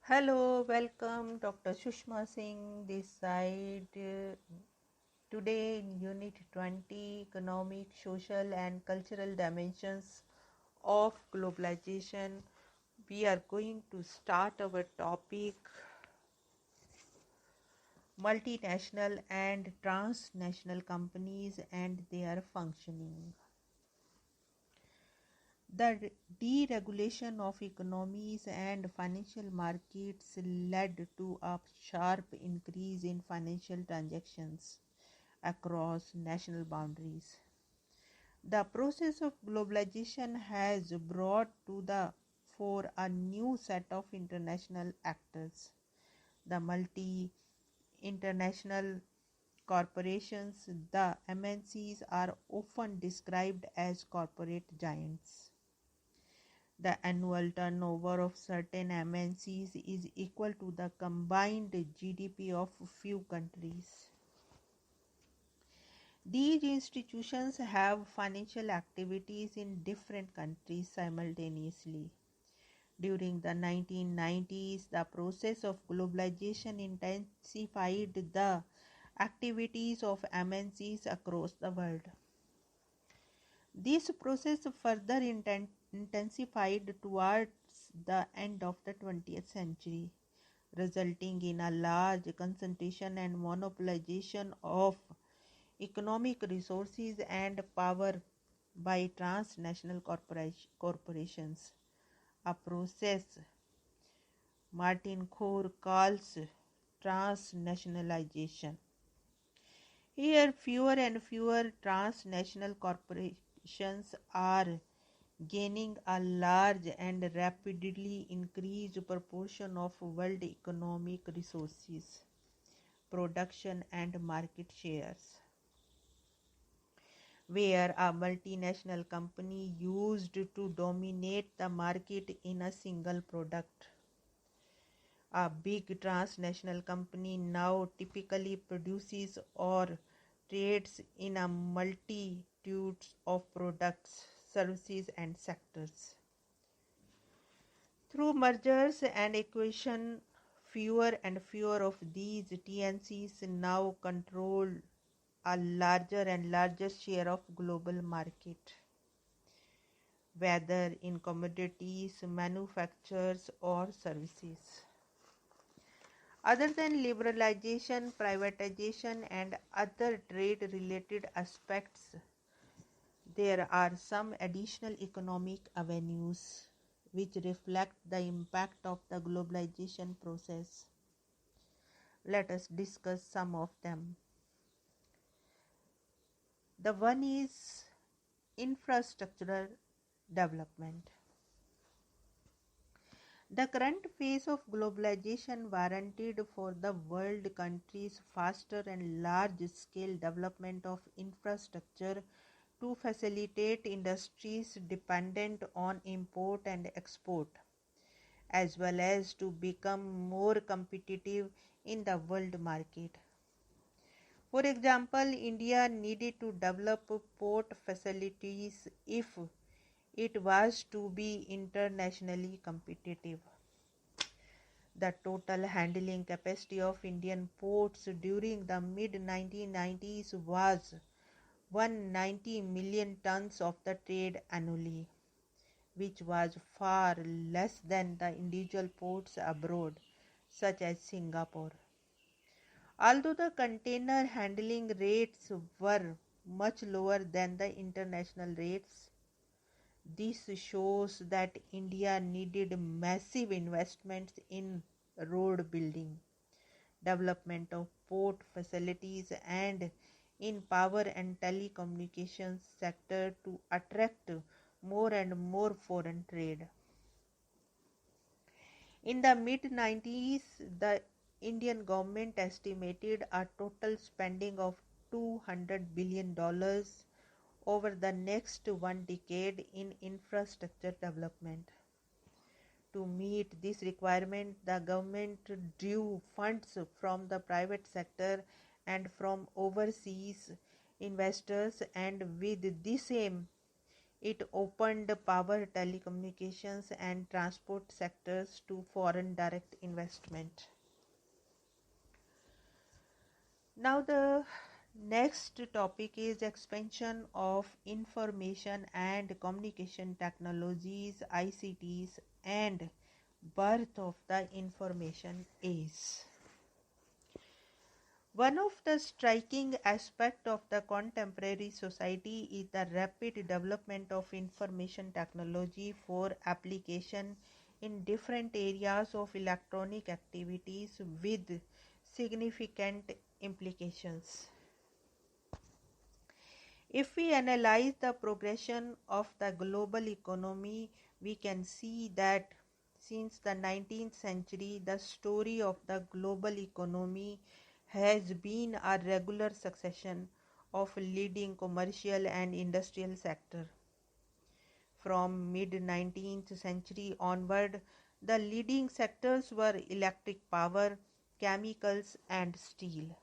Hello, welcome Dr. Sushma Singh this side. Today in Unit 20, Economic, Social and Cultural Dimensions of Globalization, we are going to start our topic multinational and transnational companies and their functioning. The deregulation of economies and financial markets led to a sharp increase in financial transactions across national boundaries. The process of globalization has brought to the fore a new set of international actors. The multi-international corporations, the MNCs, are often described as corporate giants. The annual turnover of certain MNCs is equal to the combined GDP of few countries. These institutions have financial activities in different countries simultaneously. During the 1990s, the process of globalization intensified the activities of MNCs across the world. This process further intensified towards the end of the 20th century, resulting in a large concentration and monopolization of economic resources and power by transnational corporations, a process Martin Khor calls transnationalization. Here, fewer and fewer transnational corporations are gaining a large and rapidly increased proportion of world economic resources, production and market shares. Where a multinational company used to dominate the market in a single product, a big transnational company now typically produces or trades in a multitude of products, services and sectors. Through mergers and acquisition, fewer and fewer of these TNCs now control a larger and larger share of global market, whether in commodities, manufactures or services. Other than liberalization, privatization and other trade-related aspects, there are some additional economic avenues which reflect the impact of the globalization process. Let us discuss some of them. The one is infrastructural development. The current phase of globalization warranted for the world countries faster and large-scale development of infrastructure to facilitate industries dependent on import and export, as well as to become more competitive in the world market. For example, India needed to develop port facilities if it was to be internationally competitive. The total handling capacity of Indian ports during the mid-1990s was 190 million tons of the trade annually, which was far less than the individual ports abroad, such as Singapore. Although the container handling rates were much lower than the international rates, this shows that India needed massive investments in road building, development of port facilities and in power and telecommunications sector to attract more and more foreign trade. In the mid-90s, the Indian government estimated a total spending of $200 billion over the next one decade in infrastructure development. To meet this requirement, the government drew funds from the private sector and from overseas investors, and with this aim, It opened power, telecommunications, and transport sectors to foreign direct investment. Now, the next topic is expansion of information and communication technologies, ICTs, and birth of the information age. One of the striking aspects of the contemporary society is the rapid development of information technology for application in different areas of electronic activities with significant implications. If we analyze the progression of the global economy, we can see that since the 19th century, the story of the global economy has been a regular succession of leading commercial and industrial sectors. From mid-19th century onward, the leading sectors were electric power, chemicals, and steel.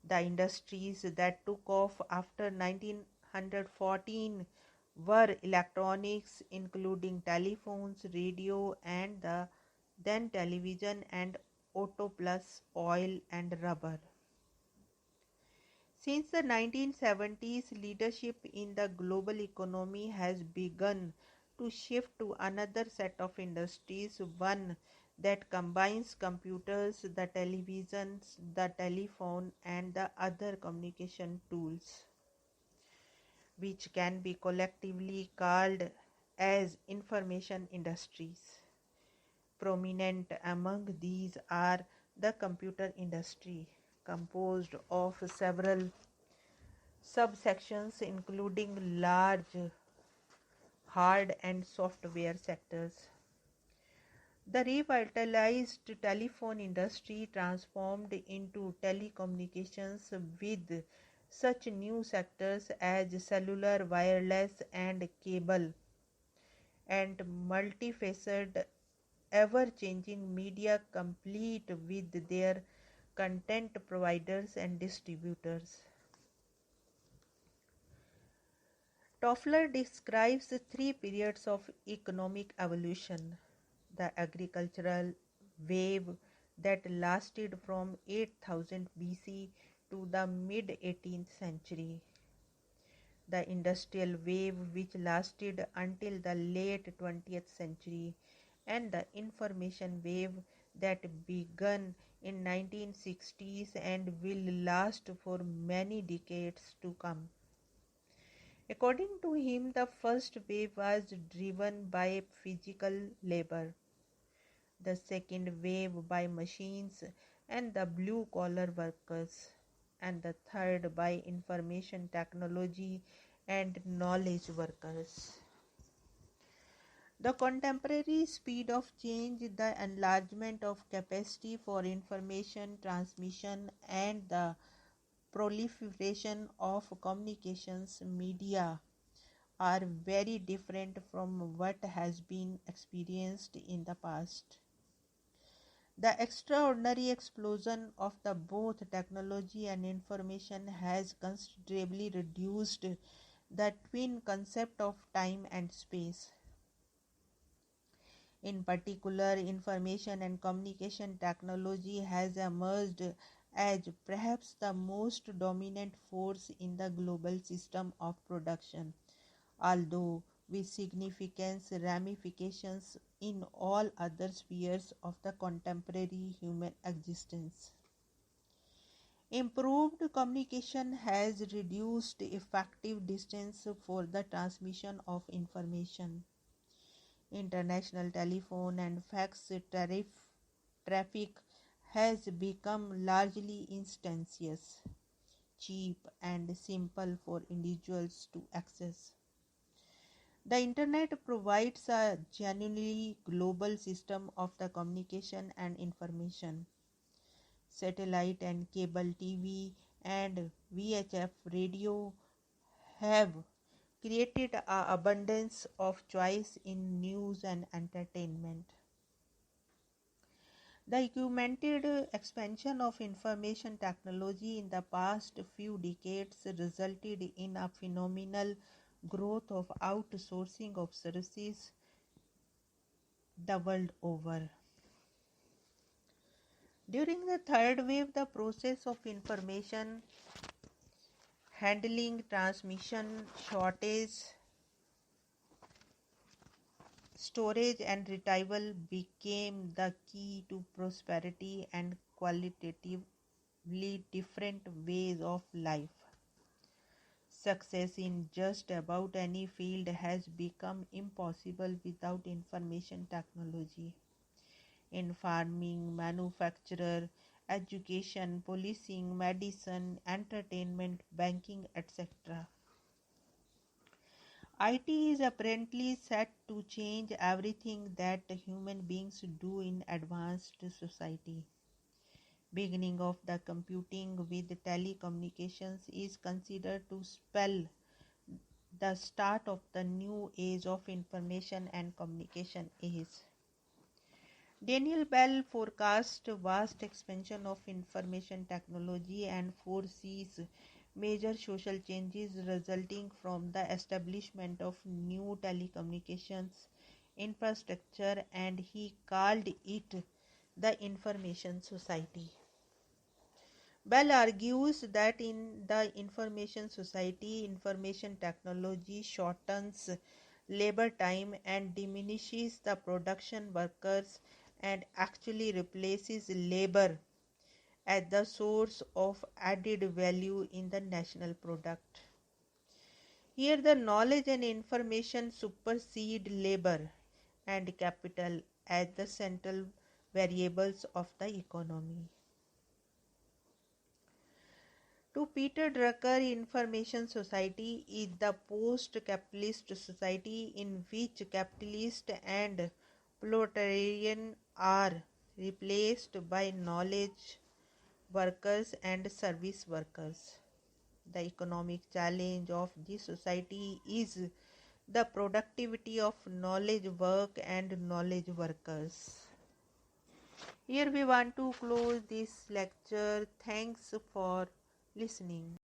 The industries that took off after 1914 were electronics, including telephones, radio, and the then television, and auto, plus oil and rubber. Since the 1970s, leadership in the global economy has begun to shift to another set of industries, one that combines computers, the televisions, the telephone, and the other communication tools, which can be collectively called as information industries. Prominent among these are the computer industry, composed of several subsections including large hard and software sectors. The revitalized telephone industry transformed into telecommunications with such new sectors as cellular, wireless, and cable, and multifaceted, ever-changing media complete with their content providers and distributors. Toffler describes three periods of economic evolution: the agricultural wave that lasted from 8000 BC to the mid-18th century, the industrial wave which lasted until the late 20th century, and the information wave that began in 1960s and will last for many decades to come. According to him, the first wave was driven by physical labor, the second wave by machines and the blue-collar workers, and the third by information technology and knowledge workers. The contemporary speed of change, the enlargement of capacity for information transmission, and the proliferation of communications media are very different from what has been experienced in the past. The extraordinary explosion of the both technology and information has considerably reduced the twin concept of time and space. In particular, information and communication technology has emerged as perhaps the most dominant force in the global system of production, although with significant ramifications in all other spheres of the contemporary human existence. Improved communication has reduced effective distance for the transmission of information. International telephone and fax traffic has become largely instantaneous, cheap, and simple for individuals to access. The Internet provides a genuinely global system of the communication and information. Satellite and cable TV and VHF radio have created an abundance of choice in news and entertainment. The augmented expansion of information technology in the past few decades resulted in a phenomenal growth of outsourcing of services the world over. During the third wave, the process of information handling, transmission, shortage, storage and retrieval became the key to prosperity and qualitatively different ways of life. Success in just about any field has become impossible without information technology. In farming, manufacture, education, policing, medicine, entertainment, banking, etc. IT is apparently set to change everything that human beings do in advanced society. Beginning of the computing with telecommunications is considered to spell the start of the new age of information and communication age. Daniel Bell forecasts vast expansion of information technology and foresees major social changes resulting from the establishment of new telecommunications infrastructure, and he called it the information society. Bell argues that in the information society, information technology shortens labor time and diminishes the production workers and actually replaces labor as the source of added value in the national product. Here, the knowledge and information supersede labor and capital as the central variables of the economy. To Peter Drucker, information society is the post-capitalist society in which capitalist and proletarian are replaced by knowledge workers and service workers. The economic challenge of this society is the productivity of knowledge work and knowledge workers. Here we want to close this lecture. Thanks for listening.